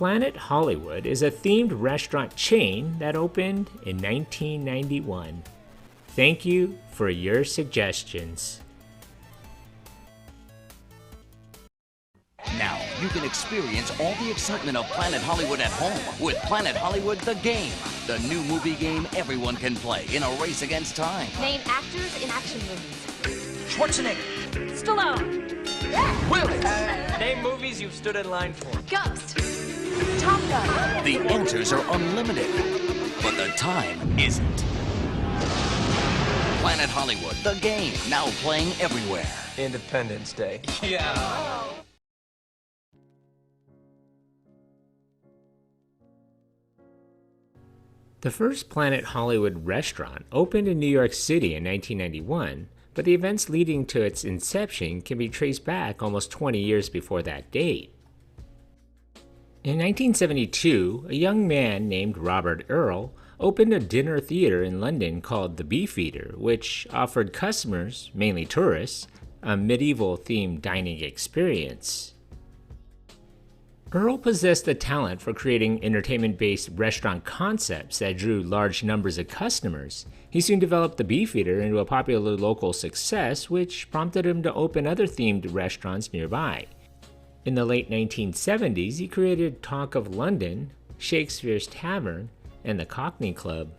Planet Hollywood is a themed restaurant chain that opened in 1991. Thank you for your suggestions. Now you can experience all the excitement of Planet Hollywood at home with Planet Hollywood The Game, the new movie game everyone can play in a race against time. Name actors in action movies. Schwarzenegger. Stallone. Willis. Name movies you've stood in line for. Ghost. Top Gun. The answers are unlimited, but the time isn't. Planet Hollywood The Game, now playing everywhere. Independence Day. Yeah. The first Planet Hollywood restaurant opened in New York City in 1991, but the events leading to its inception can be traced back almost 20 years before that date. In 1972, a young man named Robert Earl opened a dinner theater in London called the Beefeater, which offered customers, mainly tourists, a medieval-themed dining experience. Earl possessed the talent for creating entertainment-based restaurant concepts that drew large numbers of customers. He soon developed the Beefeater into a popular local success, which prompted him to open other themed restaurants nearby. In the late 1970s, he created Talk of London, Shakespeare's Tavern, and the Cockney Club.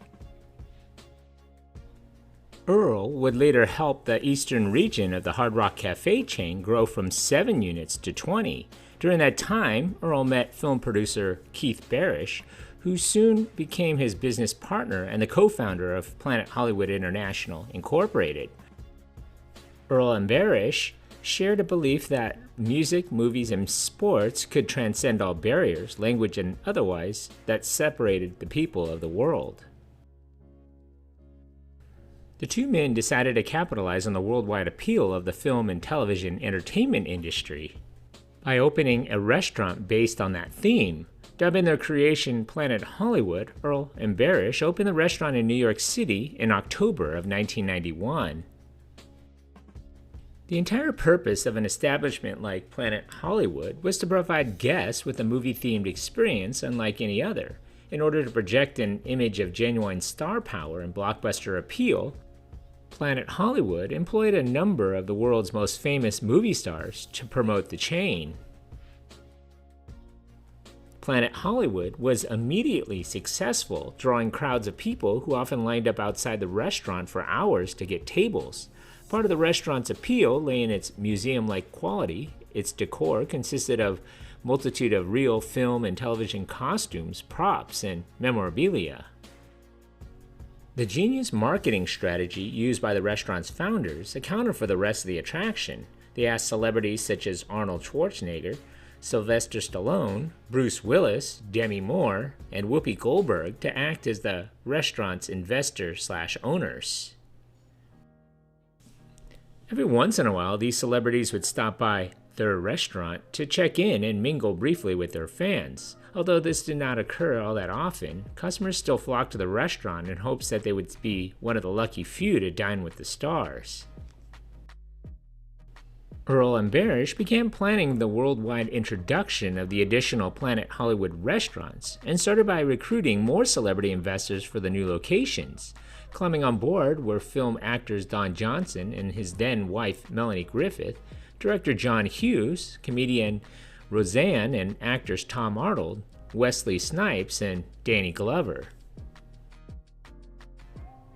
Earl would later help the eastern region of the Hard Rock Cafe chain grow from 7 units to 20. During that time, Earl met film producer Keith Barish, who soon became his business partner and the co-founder of Planet Hollywood International, Incorporated. Earl and Barish shared a belief that music, movies, and sports could transcend all barriers, language and otherwise, that separated the people of the world. The two men decided to capitalize on the worldwide appeal of the film and television entertainment industry by opening a restaurant based on that theme. Dubbing their creation Planet Hollywood, Earl and Barish opened the restaurant in New York City in October of 1991. The entire purpose of an establishment like Planet Hollywood was to provide guests with a movie-themed experience unlike any other. In order to project an image of genuine star power and blockbuster appeal, Planet Hollywood employed a number of the world's most famous movie stars to promote the chain. Planet Hollywood was immediately successful, drawing crowds of people who often lined up outside the restaurant for hours to get tables. Part of the restaurant's appeal lay in its museum-like quality. Its decor consisted of a multitude of real film and television costumes, props, and memorabilia. The genius marketing strategy used by the restaurant's founders accounted for the rest of the attraction. They asked celebrities such as Arnold Schwarzenegger, Sylvester Stallone, Bruce Willis, Demi Moore, and Whoopi Goldberg to act as the restaurant's investors/owners. Every once in a while, these celebrities would stop by their restaurant to check in and mingle briefly with their fans. Although this did not occur all that often, customers still flocked to the restaurant in hopes that they would be one of the lucky few to dine with the stars. Earl and Barish began planning the worldwide introduction of the additional Planet Hollywood restaurants and started by recruiting more celebrity investors for the new locations. Climbing on board were film actors Don Johnson and his then-wife Melanie Griffith, director John Hughes, comedian Roseanne, and actors Tom Arnold, Wesley Snipes, and Danny Glover.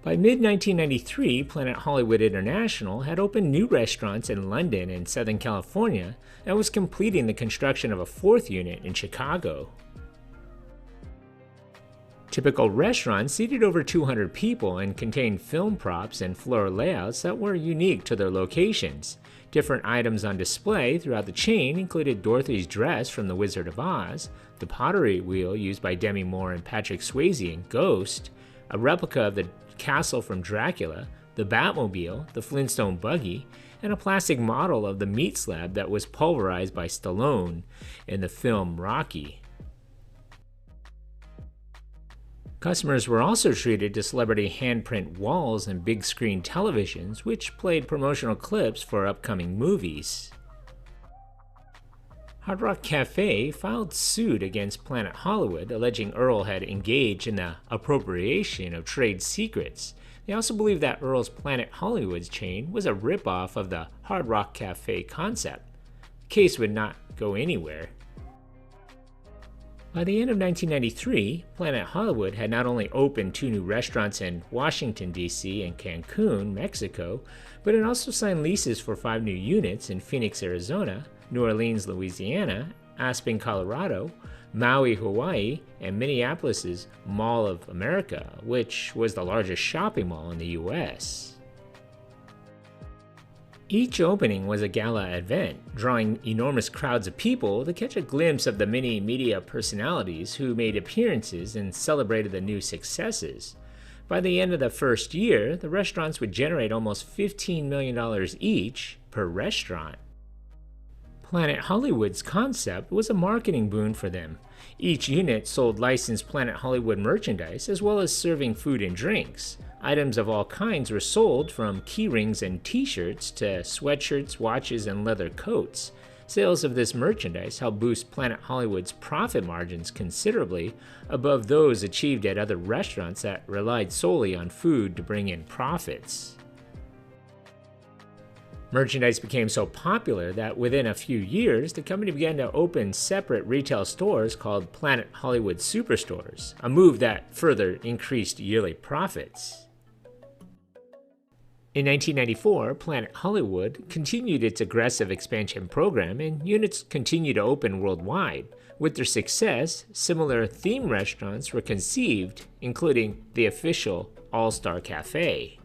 By mid-1993, Planet Hollywood International had opened new restaurants in London and Southern California and was completing the construction of a 4th unit in Chicago. Typical restaurants seated over 200 people and contained film props and floor layouts that were unique to their locations. Different items on display throughout the chain included Dorothy's dress from The Wizard of Oz, the pottery wheel used by Demi Moore and Patrick Swayze in Ghost, a replica of the castle from Dracula, the Batmobile, the Flintstone buggy, and a plastic model of the meat slab that was pulverized by Stallone in the film Rocky. Customers were also treated to celebrity handprint walls and big screen televisions, which played promotional clips for upcoming movies. Hard Rock Cafe filed suit against Planet Hollywood, alleging Earl had engaged in the appropriation of trade secrets. They also believed that Earl's Planet Hollywood chain was a ripoff of the Hard Rock Cafe concept. The case would not go anywhere. By the end of 1993, Planet Hollywood had not only opened 2 new restaurants in Washington, D.C. and Cancun, Mexico, but it also signed leases for 5 new units in Phoenix, Arizona, New Orleans, Louisiana, Aspen, Colorado, Maui, Hawaii, and Minneapolis' Mall of America, which was the largest shopping mall in the U.S. Each opening was a gala event, drawing enormous crowds of people to catch a glimpse of the many media personalities who made appearances and celebrated the new successes. By the end of the first year, the restaurants would generate almost $15 million each per restaurant. Planet Hollywood's concept was a marketing boon for them. Each unit sold licensed Planet Hollywood merchandise as well as serving food and drinks. Items of all kinds were sold, from key rings and t-shirts to sweatshirts, watches, and leather coats. Sales of this merchandise helped boost Planet Hollywood's profit margins considerably above those achieved at other restaurants that relied solely on food to bring in profits. Merchandise became so popular that within a few years, the company began to open separate retail stores called Planet Hollywood Superstores, a move that further increased yearly profits. In 1994, Planet Hollywood continued its aggressive expansion program, and units continued to open worldwide. With their success, similar theme restaurants were conceived, including the official All-Star Cafe.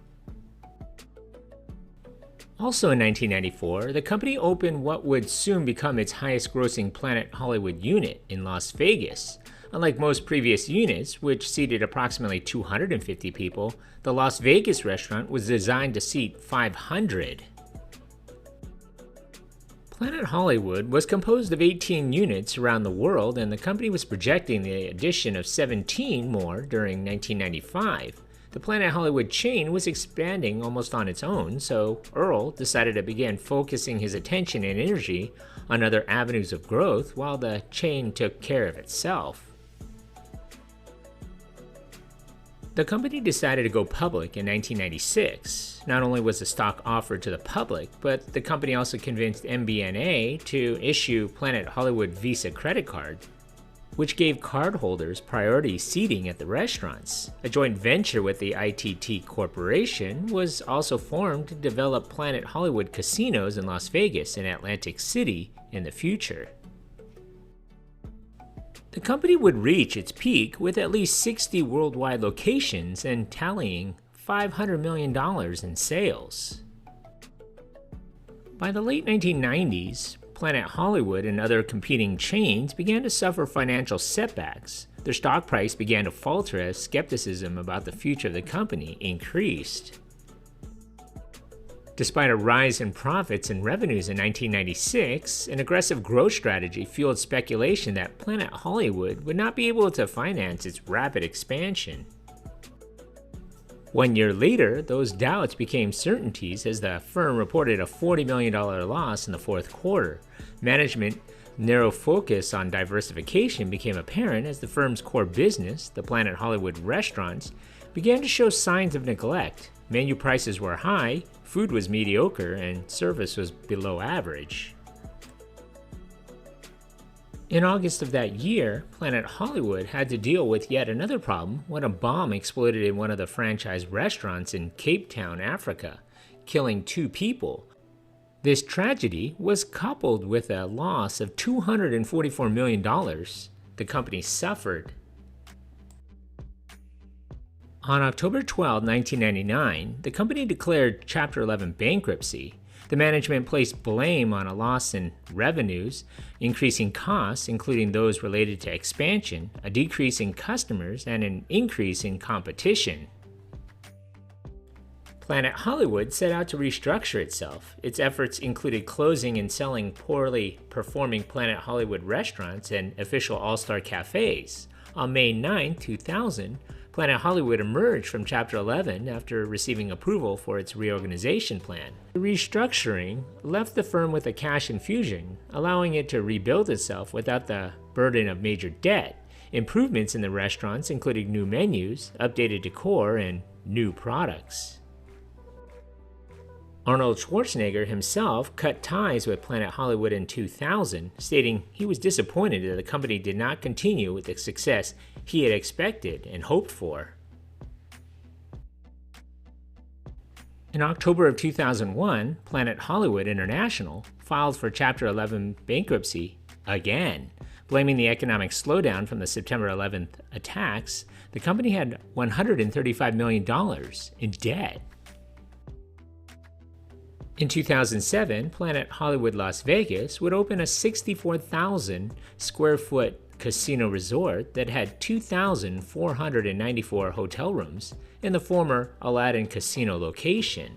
Also in 1994, the company opened what would soon become its highest-grossing Planet Hollywood unit in Las Vegas. Unlike most previous units, which seated approximately 250 people, the Las Vegas restaurant was designed to seat 500. Planet Hollywood was composed of 18 units around the world, and the company was projecting the addition of 17 more during 1995. The Planet Hollywood chain was expanding almost on its own, so Earl decided to begin focusing his attention and energy on other avenues of growth while the chain took care of itself. The company decided to go public in 1996. Not only was the stock offered to the public, but the company also convinced MBNA to issue Planet Hollywood Visa credit card, which gave cardholders priority seating at the restaurants. A joint venture with the ITT Corporation was also formed to develop Planet Hollywood casinos in Las Vegas and Atlantic City in the future. The company would reach its peak with at least 60 worldwide locations and tallying $500 million in sales. By the late 1990s, Planet Hollywood and other competing chains began to suffer financial setbacks. Their stock price began to falter as skepticism about the future of the company increased. Despite a rise in profits and revenues in 1996, an aggressive growth strategy fueled speculation that Planet Hollywood would not be able to finance its rapid expansion. 1 year later, those doubts became certainties as the firm reported a $40 million loss in the fourth quarter. Management narrow focus on diversification became apparent as the firm's core business, the Planet Hollywood restaurants, began to show signs of neglect. Menu prices were high, food was mediocre, and service was below average. In August of that year, Planet Hollywood had to deal with yet another problem when a bomb exploded in one of the franchise restaurants in Cape Town, Africa, killing 2 people. This tragedy was coupled with a loss of $244 million the company suffered. On October 12, 1999, the company declared Chapter 11 bankruptcy. The management placed blame on a loss in revenues, increasing costs, including those related to expansion, a decrease in customers, and an increase in competition. Planet Hollywood set out to restructure itself. Its efforts included closing and selling poorly performing Planet Hollywood restaurants and official All-Star cafes. On May 9, 2000, Planet Hollywood emerged from Chapter 11 after receiving approval for its reorganization plan. The restructuring left the firm with a cash infusion, allowing it to rebuild itself without the burden of major debt. Improvements in the restaurants included new menus, updated decor, and new products. Arnold Schwarzenegger himself cut ties with Planet Hollywood in 2000, stating he was disappointed that the company did not continue with the success he had expected and hoped for. In October of 2001, Planet Hollywood International filed for Chapter 11 bankruptcy again. Blaming the economic slowdown from the September 11th attacks, the company had $135 million in debt. In 2007, Planet Hollywood Las Vegas would open a 64,000 square foot casino resort that had 2,494 hotel rooms in the former Aladdin Casino location.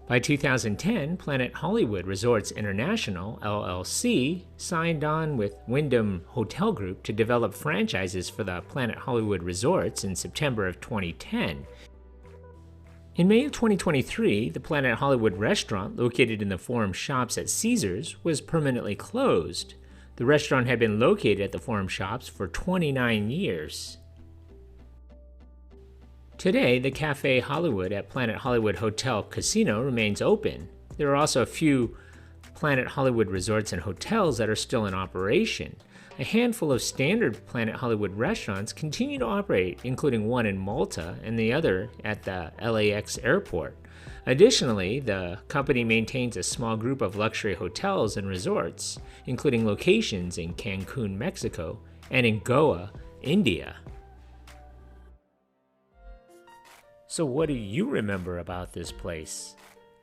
By 2010, Planet Hollywood Resorts International, LLC, signed on with Wyndham Hotel Group to develop franchises for the Planet Hollywood Resorts in September of 2010. In May of 2023, the Planet Hollywood restaurant, located in the Forum Shops at Caesars, was permanently closed. The restaurant had been located at the Forum Shops for 29 years. Today, the Cafe Hollywood at Planet Hollywood Hotel Casino remains open. There are also a few Planet Hollywood resorts and hotels that are still in operation. A handful of standard Planet Hollywood restaurants continue to operate, including one in Malta and the other at the LAX airport. Additionally, the company maintains a small group of luxury hotels and resorts, including locations in Cancun, Mexico, and in Goa, India. So what do you remember about this place?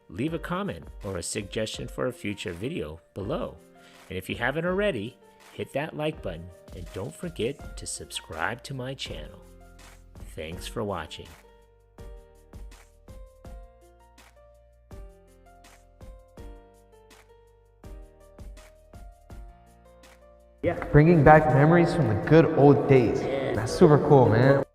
Leave a comment or a suggestion for a future video below. And if you haven't already, hit that like button and don't forget to subscribe to my channel. Thanks for watching. Bringing back memories from the good old days. That's super cool, man.